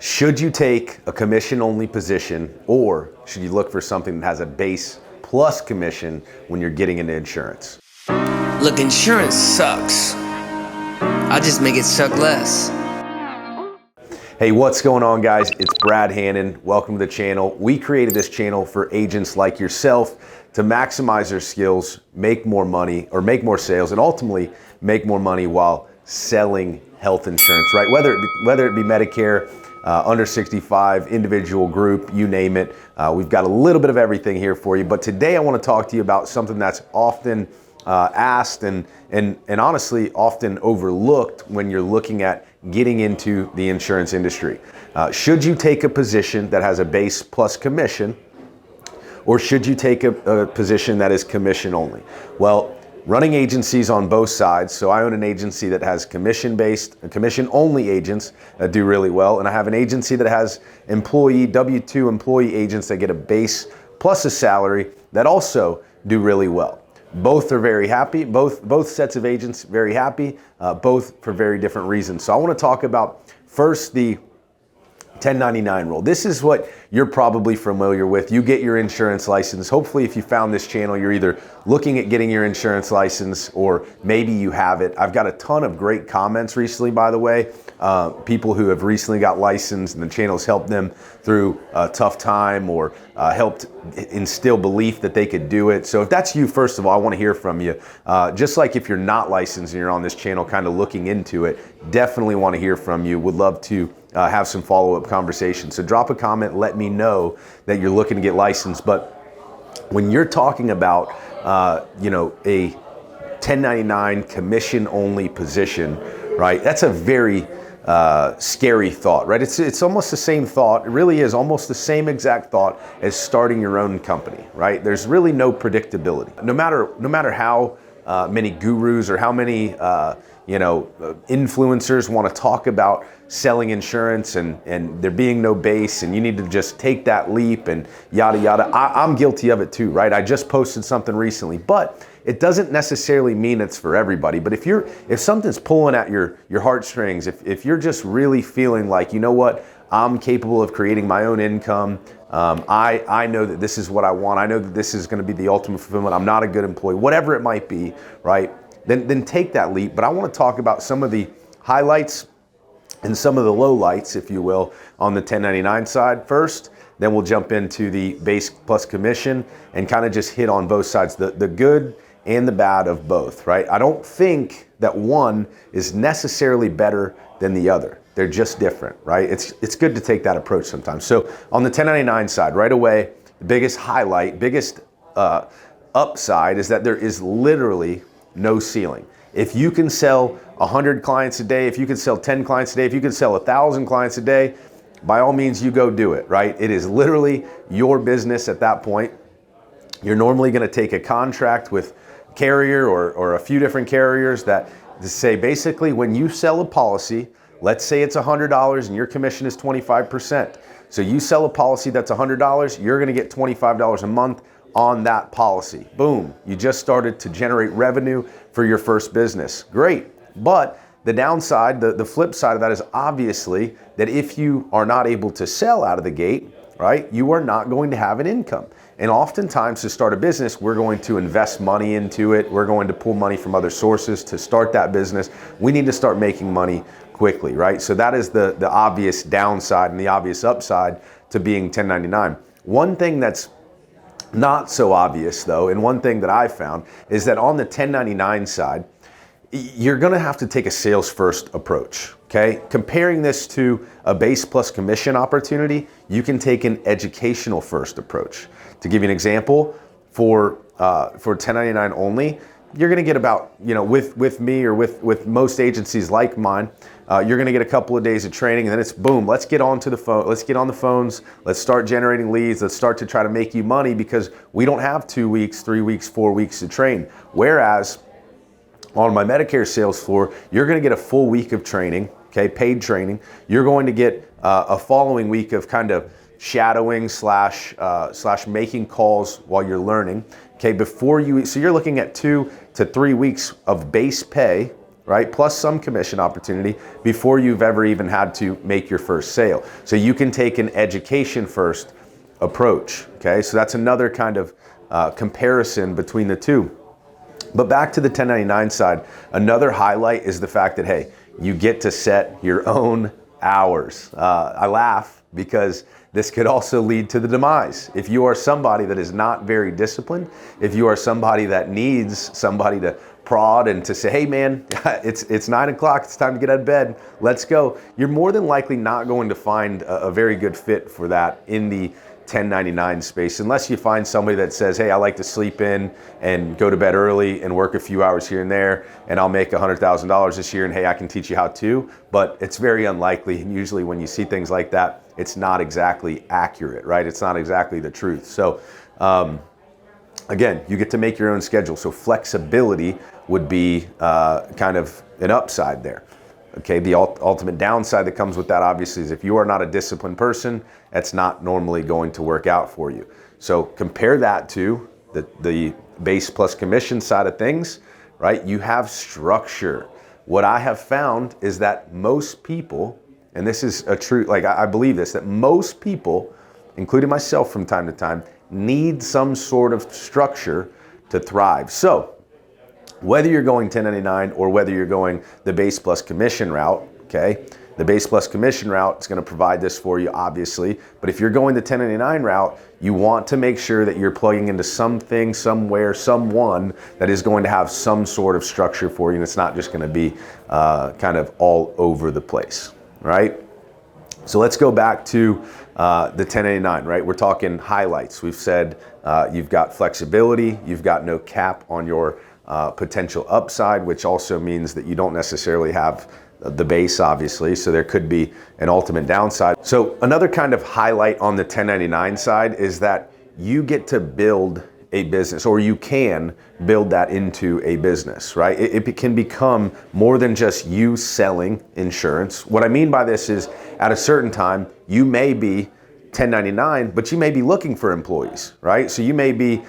Should you take a commission-only position, or should you look for something that has a base plus commission when you're getting into insurance? Look, insurance sucks. I'll just make it suck less. Hey, what's going on, guys? It's Brad Hannon. Welcome to the channel. We created this channel for agents like yourself to maximize their skills, make more money, or make more sales, and ultimately make more money while selling health insurance, right? Whether it be Medicare, under 65, individual, group, you name it. We've got a little bit of everything here for you. But today I want to talk to you about something that's often asked and honestly often overlooked when you're looking at getting into the insurance industry. Should you take a position that has a base plus commission, or should you take a position that is commission only? Well, running agencies on both sides. So I own an agency that has commission-only agents that do really well, and I have an agency that has W-2 employee agents that get a base plus a salary that also do really well. Both are very happy. Both sets of agents very happy. Both for very different reasons. So I want to talk about first the 1099 rule. This is what you're probably familiar with. You get your insurance license. Hopefully, if you found this channel, you're either looking at getting your insurance license or maybe you have it. I've got a ton of great comments recently, by the way. People who have recently got licensed and the channel's helped them through a tough time or helped instill belief that they could do it. So if that's you, first of all, I want to hear from you. Just like if you're not licensed and you're on this channel kind of looking into it, definitely want to hear from you. Would love to have some follow-up conversations. So drop a comment, let me know that you're looking to get licensed. But when you're talking about, a 1099 commission-only position, right? That's a very scary thought, right? It's almost the same thought. It really is almost the same exact thought as starting your own company, right? There's really no predictability. No matter how many gurus or how many influencers want to talk about selling insurance and there being no base and you need to just take that leap and yada yada. I'm guilty of it too, right? I just posted something recently, but it doesn't necessarily mean it's for everybody. But if something's pulling at your heartstrings, if you're just really feeling like, you know what, I'm capable of creating my own income. I know that this is what I want. I know that this is going to be the ultimate fulfillment. I'm not a good employee, whatever it might be, right? Then take that leap. But I want to talk about some of the highlights and some of the lowlights, if you will, on the 1099 side first. Then we'll jump into the base plus commission and kind of just hit on both sides, the good and the bad of both, right? I don't think that one is necessarily better than the other. They're just different, right? It's good to take that approach sometimes. So on the 1099 side, right away, the biggest highlight, biggest upside is that there is literally no ceiling. If you can sell 100 clients a day, if you can sell 10 clients a day, if you can sell 1,000 clients a day, by all means, you go do it, right? It is literally your business at that point. You're normally going to take a contract with a carrier or a few different carriers that say basically when you sell a policy, let's say it's $100 and your commission is 25%. So you sell a policy that's $100, you're going to get $25 a month on that policy. Boom, you just started to generate revenue for your first business. Great, but the downside, the flip side of that is obviously that if you are not able to sell out of the gate, right, you are not going to have an income. And oftentimes to start a business, we're going to invest money into it. We're going to pull money from other sources to start that business. We need to start making money quickly, right? So that is the obvious downside and the obvious upside to being 1099. One thing that's not so obvious though, and one thing that I've found is that on the 1099 side, you're gonna have to take a sales first approach, okay? Comparing this to a base plus commission opportunity, you can take an educational first approach. To give you an example, for 1099 only, you're gonna get about, with me or with most agencies like mine, you're gonna get a couple of days of training and then it's boom, let's get on the phones, let's start generating leads, let's start to try to make you money because we don't have 2 weeks, 3 weeks, 4 weeks to train. Whereas on my Medicare sales floor, you're gonna get a full week of training, okay, paid training. You're going to get a following week of kind of shadowing slash making calls while you're learning. Okay, so you're looking at 2 to 3 weeks of base pay, right? Plus some commission opportunity before you've ever even had to make your first sale. So you can take an education first approach, okay? So that's another kind of comparison between the two. But back to the 1099 side, another highlight is the fact that, hey, you get to set your own hours. I laugh because this could also lead to the demise. If you are somebody that is not very disciplined, if you are somebody that needs somebody to prod and to say, hey man, it's 9 o'clock, it's time to get out of bed, let's go, you're more than likely not going to find a very good fit for that in the 1099 space, unless you find somebody that says, hey, I like to sleep in and go to bed early and work a few hours here and there, and I'll make $100,000 this year, and hey, I can teach you how to. But it's very unlikely, and usually when you see things like that, it's not exactly accurate, right? It's not exactly the truth. So again, you get to make your own schedule. So flexibility would be kind of an upside there. Okay, the ultimate downside that comes with that, obviously, is if you are not a disciplined person, that's not normally going to work out for you. So compare that to the base plus commission side of things, right? You have structure. What I have found is that most people, and this is a true, like I believe this, that most people, including myself from time to time, need some sort of structure to thrive. So whether you're going 1099 or whether you're going the base plus commission route, okay, the base plus commission route is going to provide this for you, obviously. But if you're going the 1099 route, you want to make sure that you're plugging into something, somewhere, someone that is going to have some sort of structure for you. And it's not just going to be kind of all over the place, right? So let's go back to the 1099, right? We're talking highlights. We've said you've got flexibility, you've got no cap on your potential upside, which also means that you don't necessarily have the base, obviously, so there could be an ultimate downside. So another kind of highlight on the 1099 side is that you get to build a business, or you can build that into a business, right? It can become more than just you selling insurance. What I mean by this is at a certain time, you may be 1099, but you may be looking for employees, right? So you may be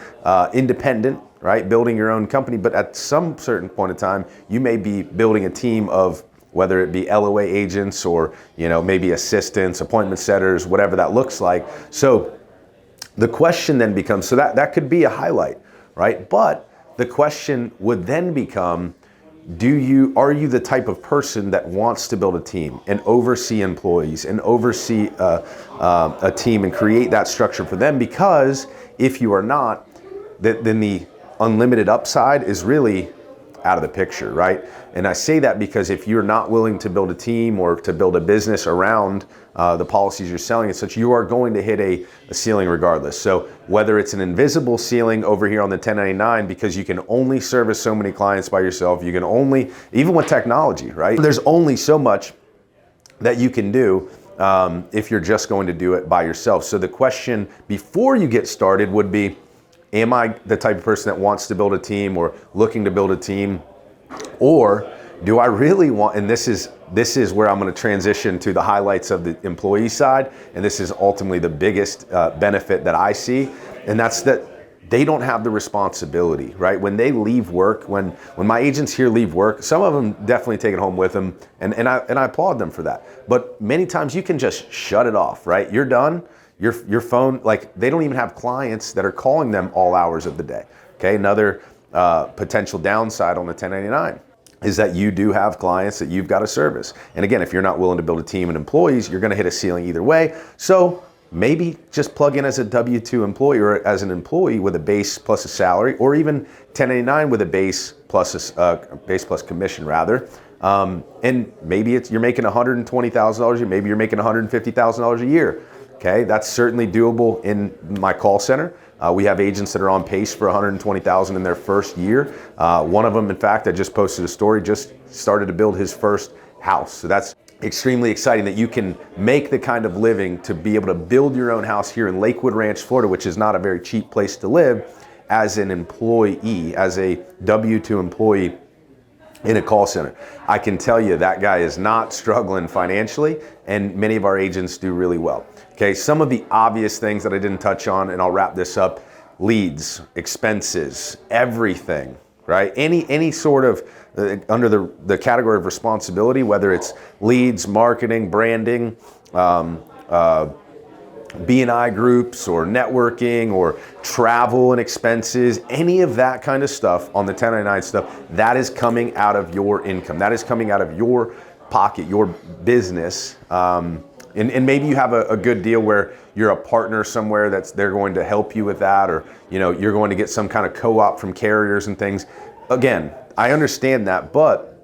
independent, right? Building your own company, but at some certain point in time, you may be building a team of whether it be LOA agents or, maybe assistants, appointment setters, whatever that looks like. So the question then becomes, so that could be a highlight, right? But the question would then become, are you the type of person that wants to build a team and oversee employees and oversee a team and create that structure for them? Because if you are not, then the unlimited upside is really out of the picture, right? And I say that because if you're not willing to build a team or to build a business around the policies you're selling and such, you are going to hit a ceiling regardless. So whether it's an invisible ceiling over here on the 1099 because you can only service so many clients by yourself, you can only, even with technology, right? There's only so much that you can do if you're just going to do it by yourself. So the question before you get started would be, am I the type of person that wants to build a team or looking to build a team? Or do I really want, and this is where I'm going to transition to the highlights of the employee side, and this is ultimately the biggest benefit that I see, and that's that they don't have the responsibility, right? When they leave work, when my agents here leave work, some of them definitely take it home with them, and I applaud them for that. But many times you can just shut it off, right? You're done. Your phone, like they don't even have clients that are calling them all hours of the day. Okay, another potential downside on the 1099 is that you do have clients that you've got to service. And again, if you're not willing to build a team and employees, you're going to hit a ceiling either way. So maybe just plug in as a W-2 employee or as an employee with a base plus a salary, or even 1099 with a base plus commission rather. And maybe you're making $120,000 a year, maybe you're making $150,000 a year. Okay, that's certainly doable in my call center. We have agents that are on pace for $120,000 in their first year. One of them, in fact, I just posted a story, just started to build his first house. So that's extremely exciting that you can make the kind of living to be able to build your own house here in Lakewood Ranch, Florida, which is not a very cheap place to live, as an employee, as a W-2 employee in a call center. I can tell you that guy is not struggling financially, and many of our agents do really well. Okay, some of the obvious things that I didn't touch on, and I'll wrap this up: leads, expenses, everything, right? Any sort of under the category of responsibility, whether it's leads, marketing, branding, B&I groups or networking or travel and expenses, any of that kind of stuff on the 1099 stuff, that is coming out of your income. That is coming out of your pocket, your business. And maybe you have a good deal where you're a partner somewhere they're going to help you with that, or you're going to get some kind of co-op from carriers and things. Again, I understand that, but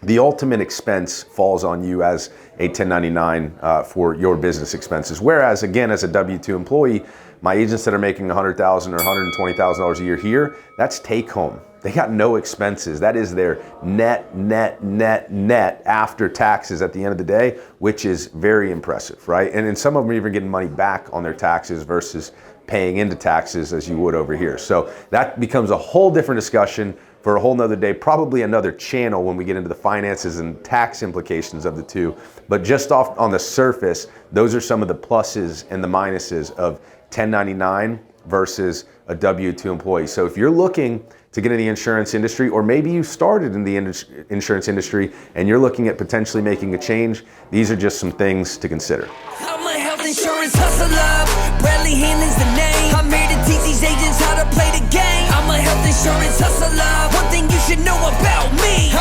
the ultimate expense falls on you as a 1099 for your business expenses. Whereas, again, as a W-2 employee, my agents that are making $100,000 or $120,000 a year here, that's take home. They got no expenses. That is their net after taxes at the end of the day, which is very impressive, right? And some of them are even getting money back on their taxes versus paying into taxes as you would over here. So that becomes a whole different discussion for a whole nother day, probably another channel when we get into the finances and tax implications of the two. But just off on the surface, those are some of the pluses and the minuses of 1099 versus a W-2 employee. So if you're looking to get in the insurance industry, or maybe you started in the insurance industry and you're looking at potentially making a change, these are just some things to consider. I'm a health insurance hustler, Bradley Hannon's the name. I'm here to teach these agents how to play the game. I'm a health insurance hustler, one thing you should know about me.